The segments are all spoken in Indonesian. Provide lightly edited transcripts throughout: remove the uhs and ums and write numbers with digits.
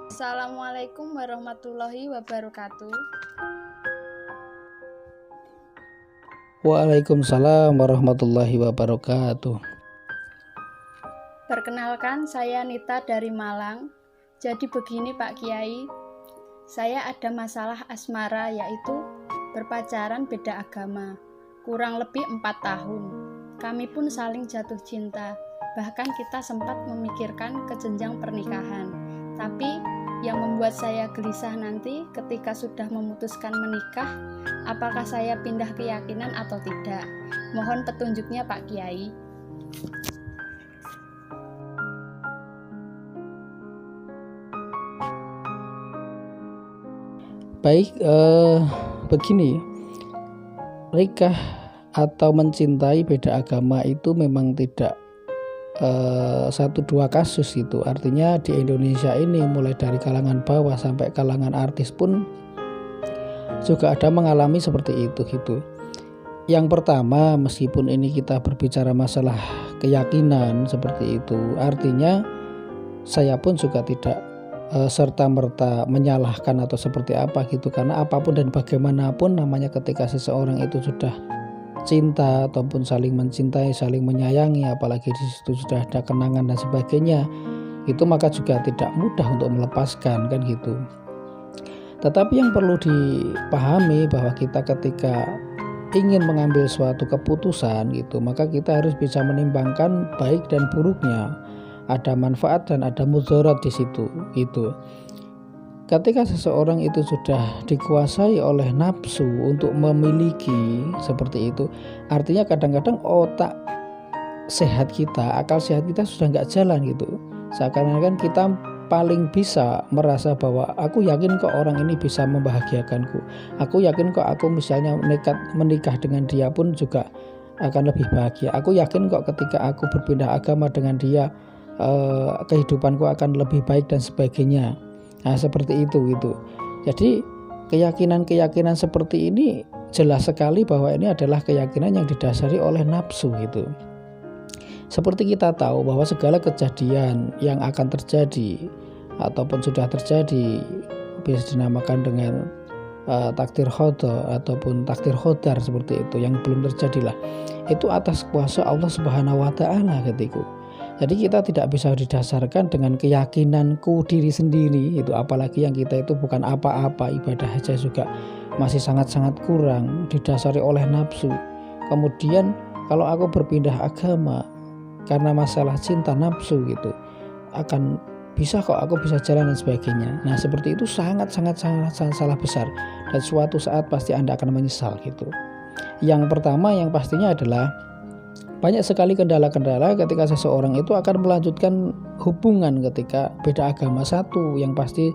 Assalamualaikum warahmatullahi wabarakatuh. Waalaikumsalam warahmatullahi wabarakatuh. Perkenalkan, saya Nita dari Malang. Jadi begini Pak Kiai, saya ada masalah asmara, yaitu berpacaran beda agama. Kurang lebih 4 tahun. Kami pun saling jatuh cinta. Bahkan kita sempat memikirkan ke jenjang pernikahan. Tapi yang membuat saya gelisah nanti ketika sudah memutuskan menikah, apakah saya pindah keyakinan atau tidak? Mohon petunjuknya Pak Kiai. Baik, begini, nikah atau mencintai beda agama itu memang tidak satu dua kasus itu. Artinya di Indonesia ini mulai dari kalangan bawah sampai kalangan artis pun juga ada mengalami seperti itu gitu. Yang pertama, meskipun ini kita berbicara masalah keyakinan seperti itu, artinya saya pun juga tidak serta-merta menyalahkan atau seperti apa gitu, karena apapun dan bagaimanapun namanya ketika seseorang itu sudah cinta ataupun saling mencintai, saling menyayangi, apalagi di situ sudah ada kenangan dan sebagainya, itu maka juga tidak mudah untuk melepaskan kan gitu. Tetapi yang perlu dipahami bahwa kita ketika ingin mengambil suatu keputusan gitu, maka kita harus bisa menimbangkan baik dan buruknya. Ada manfaat dan ada mudarat di situ gitu. Ketika seseorang itu sudah dikuasai oleh nafsu untuk memiliki seperti itu, artinya kadang-kadang otak sehat kita, akal sehat kita sudah nggak jalan gitu. Seakan-akan kita paling bisa merasa bahwa aku yakin kok orang ini bisa membahagiakanku. Aku yakin kok aku misalnya nekat menikah dengan dia pun juga akan lebih bahagia. Aku yakin kok ketika aku berpindah agama dengan dia, kehidupanku akan lebih baik dan sebagainya. Nah seperti itu gitu. Jadi keyakinan-keyakinan seperti ini jelas sekali bahwa ini adalah keyakinan yang didasari oleh nafsu gitu. Seperti kita tahu bahwa segala kejadian yang akan terjadi ataupun sudah terjadi bisa dinamakan dengan takdir qada ataupun takdir qadar seperti itu, yang belum terjadilah, itu atas kuasa Allah Subhanahu wa taala ketika. Jadi kita tidak bisa didasarkan dengan keyakinanku diri sendiri itu, apalagi yang kita itu bukan apa-apa, ibadah saja juga masih sangat-sangat kurang, didasari oleh nafsu. Kemudian kalau aku berpindah agama karena masalah cinta nafsu gitu, akan bisa kok aku bisa jalan dan sebagainya. Nah seperti itu sangat salah besar, dan suatu saat pasti Anda akan menyesal gitu. Yang pertama yang pastinya adalah banyak sekali kendala-kendala ketika seseorang itu akan melanjutkan hubungan ketika beda agama. Satu yang pasti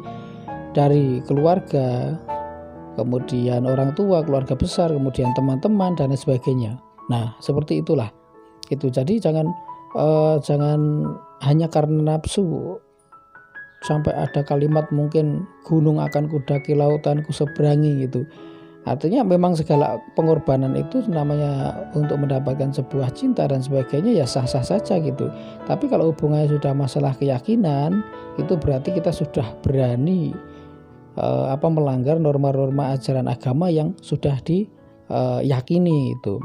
dari keluarga, kemudian orang tua, keluarga besar, kemudian teman-teman dan sebagainya. Nah seperti itulah itu. Jadi jangan hanya karena nafsu sampai ada kalimat mungkin gunung akan kudaki, lautan kuseberangi gitu. Artinya memang segala pengorbanan itu namanya untuk mendapatkan sebuah cinta dan sebagainya ya sah-sah saja gitu. Tapi kalau hubungannya sudah masalah keyakinan, itu berarti kita sudah berani melanggar norma-norma ajaran agama yang sudah diyakini itu.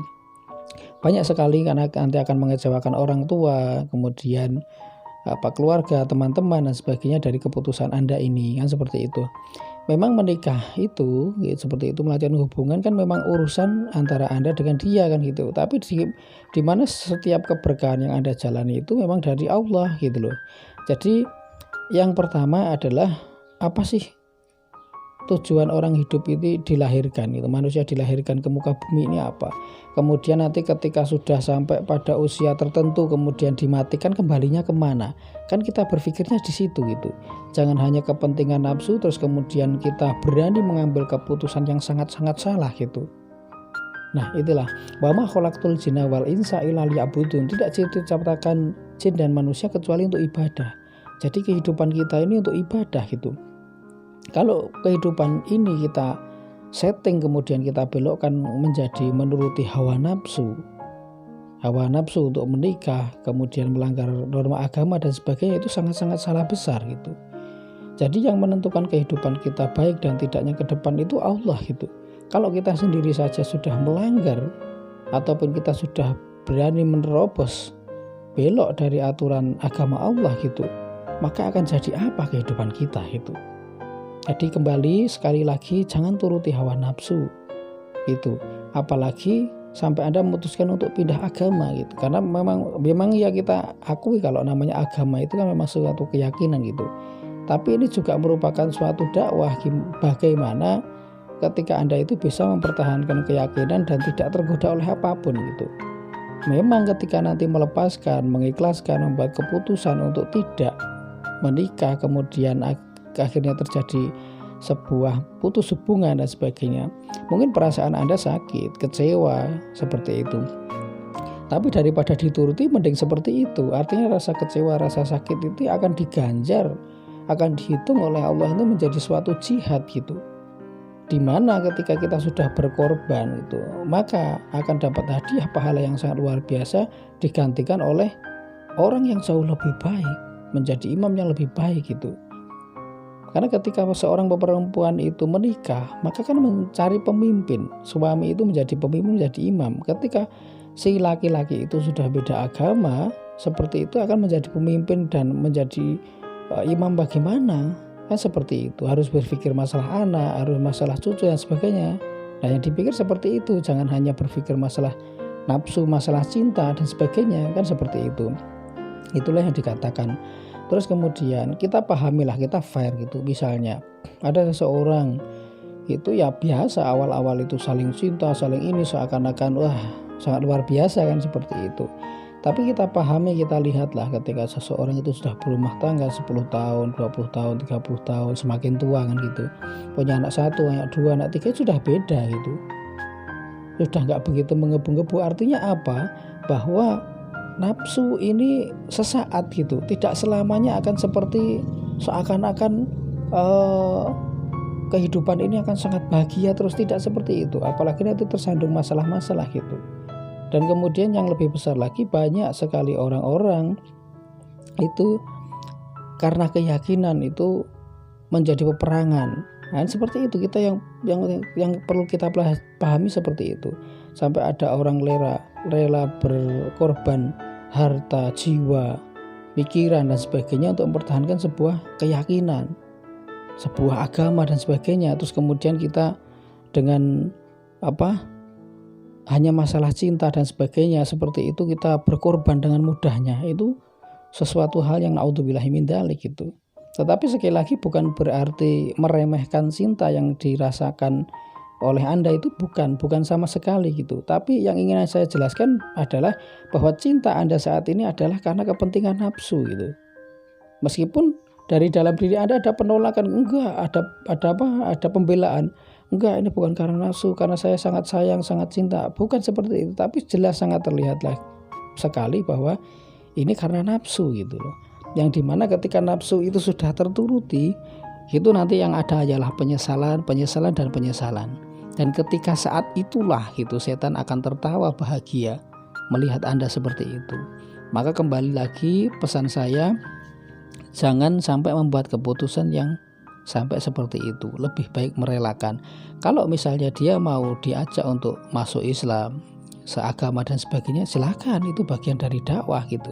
Banyak sekali karena nanti akan mengecewakan orang tua, kemudian keluarga, teman-teman dan sebagainya dari keputusan Anda ini, kan seperti itu. Memang menikah itu seperti itu, melanjutkan hubungan kan memang urusan antara Anda dengan dia kan gitu. Tapi di mana setiap keberkahan yang Anda jalani itu memang dari Allah gitu loh. Jadi yang pertama adalah apa sih tujuan orang hidup itu dilahirkan gitu. Manusia dilahirkan ke muka bumi ini apa? Kemudian nanti ketika sudah sampai pada usia tertentu kemudian dimatikan, kembalinya kemana? Kan kita berpikirnya di situ gitu. Jangan hanya kepentingan nafsu terus kemudian kita berani mengambil keputusan yang sangat-sangat salah gitu. Nah itulah wa ma khalaqtul jinna wal insa illa liya'budun. Tidak diciptakan jin dan manusia kecuali untuk ibadah. Jadi kehidupan kita ini untuk ibadah gitu. Kalau kehidupan ini kita setting kemudian kita belokkan menjadi menuruti hawa nafsu untuk menikah, kemudian melanggar norma agama dan sebagainya, itu sangat-sangat salah besar gitu. Jadi yang menentukan kehidupan kita baik dan tidaknya ke depan itu Allah gitu. Kalau kita sendiri saja sudah melanggar ataupun kita sudah berani menerobos belok dari aturan agama Allah gitu, maka akan jadi apa kehidupan kita itu. Jadi kembali sekali lagi, jangan turuti hawa nafsu itu, apalagi sampai Anda memutuskan untuk pindah agama gitu. Karena memang ya kita akui kalau namanya agama itu kan memang suatu keyakinan gitu. Tapi ini juga merupakan suatu dakwah bagaimana ketika Anda itu bisa mempertahankan keyakinan dan tidak tergoda oleh apapun gitu. Memang ketika nanti melepaskan, mengikhlaskan, membuat keputusan untuk tidak menikah, kemudian akhirnya terjadi sebuah putus hubungan dan sebagainya, mungkin perasaan Anda sakit, kecewa seperti itu. Tapi daripada dituruti mending seperti itu. Artinya rasa kecewa, rasa sakit itu akan diganjar, akan dihitung oleh Allah itu menjadi suatu jihad gitu. Dimana ketika kita sudah berkorban itu, maka akan dapat hadiah pahala yang sangat luar biasa, digantikan oleh orang yang jauh lebih baik, menjadi imam yang lebih baik gitu. Karena ketika seorang perempuan itu menikah, maka kan mencari pemimpin. Suami itu menjadi pemimpin, menjadi imam. Ketika si laki-laki itu sudah beda agama, seperti itu akan menjadi pemimpin dan menjadi imam bagaimana? Kan seperti itu. Harus berpikir masalah anak, harus masalah cucu dan sebagainya. Nah yang dipikir seperti itu. Jangan hanya berpikir masalah nafsu, masalah cinta dan sebagainya. Kan seperti itu. Itulah yang dikatakan. Terus kemudian kita pahamilah, kita fair gitu. Misalnya ada seseorang itu ya biasa awal-awal itu saling cinta, saling ini seakan-akan wah sangat luar biasa kan seperti itu. Tapi kita pahami, kita lihatlah ketika seseorang itu sudah berumah tangga 10 tahun, 20 tahun, 30 tahun, semakin tua kan gitu. Punya anak 1, anak 2, anak 3 sudah beda gitu. Sudah nggak begitu menggebu-gebu. Artinya apa? Bahwa nafsu ini sesaat gitu, tidak selamanya akan seperti seakan-akan kehidupan ini akan sangat bahagia terus, tidak seperti itu. Apalagi nanti tersandung masalah-masalah gitu. Dan kemudian yang lebih besar lagi, banyak sekali orang-orang itu karena keyakinan itu menjadi peperangan. Nah, seperti itu kita yang perlu kita pahami seperti itu. Sampai ada orang rela berkorban harta, jiwa, pikiran dan sebagainya untuk mempertahankan sebuah keyakinan, sebuah agama dan sebagainya. Terus kemudian kita dengan hanya masalah cinta dan sebagainya seperti itu kita berkorban dengan mudahnya. Itu sesuatu hal yang naudzubillahi min dzalik gitu. Tetapi sekali lagi bukan berarti meremehkan cinta yang dirasakan oleh Anda, itu bukan sama sekali gitu. Tapi yang ingin saya jelaskan adalah bahwa cinta Anda saat ini adalah karena kepentingan nafsu gitu. Meskipun dari dalam diri Anda ada penolakan, enggak, ada pembelaan, enggak, ini bukan karena nafsu, karena saya sangat sayang, sangat cinta. Bukan seperti itu, tapi jelas sangat terlihat sekali bahwa ini karena nafsu gitu loh. Yang dimana ketika nafsu itu sudah terturuti, itu nanti yang ada adalah penyesalan dan penyesalan. Dan ketika saat itulah gitu setan akan tertawa bahagia melihat Anda seperti itu. Maka kembali lagi pesan saya, jangan sampai membuat keputusan yang sampai seperti itu. Lebih baik merelakan. Kalau misalnya dia mau diajak untuk masuk Islam, seagama dan sebagainya, silakan, itu bagian dari dakwah gitu.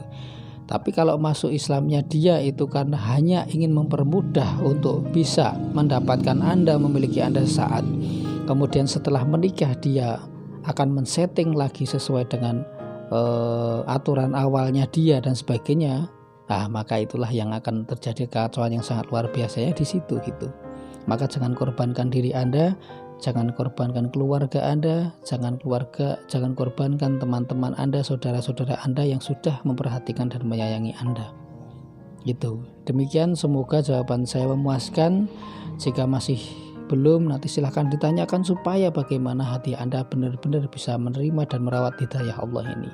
Tapi kalau masuk Islamnya dia itu karena hanya ingin mempermudah untuk bisa mendapatkan Anda, memiliki Anda sesaat, kemudian setelah menikah dia akan men-setting lagi sesuai dengan aturan awalnya dia dan sebagainya, maka itulah yang akan terjadi kekacauan yang sangat luar biasa ya di situ gitu. Maka jangan korbankan diri Anda, jangan korbankan keluarga Anda, jangan korbankan teman-teman Anda, saudara-saudara Anda yang sudah memperhatikan dan menyayangi Anda. Gitu. Demikian, semoga jawaban saya memuaskan. Jika masih belum, nanti silahkan ditanyakan supaya bagaimana hati Anda benar-benar bisa menerima dan merawat hidayah Allah ini.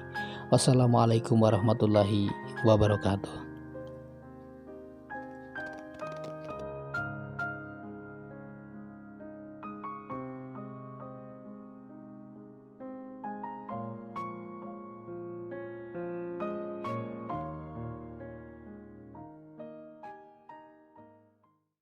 Wassalamualaikum warahmatullahi wabarakatuh.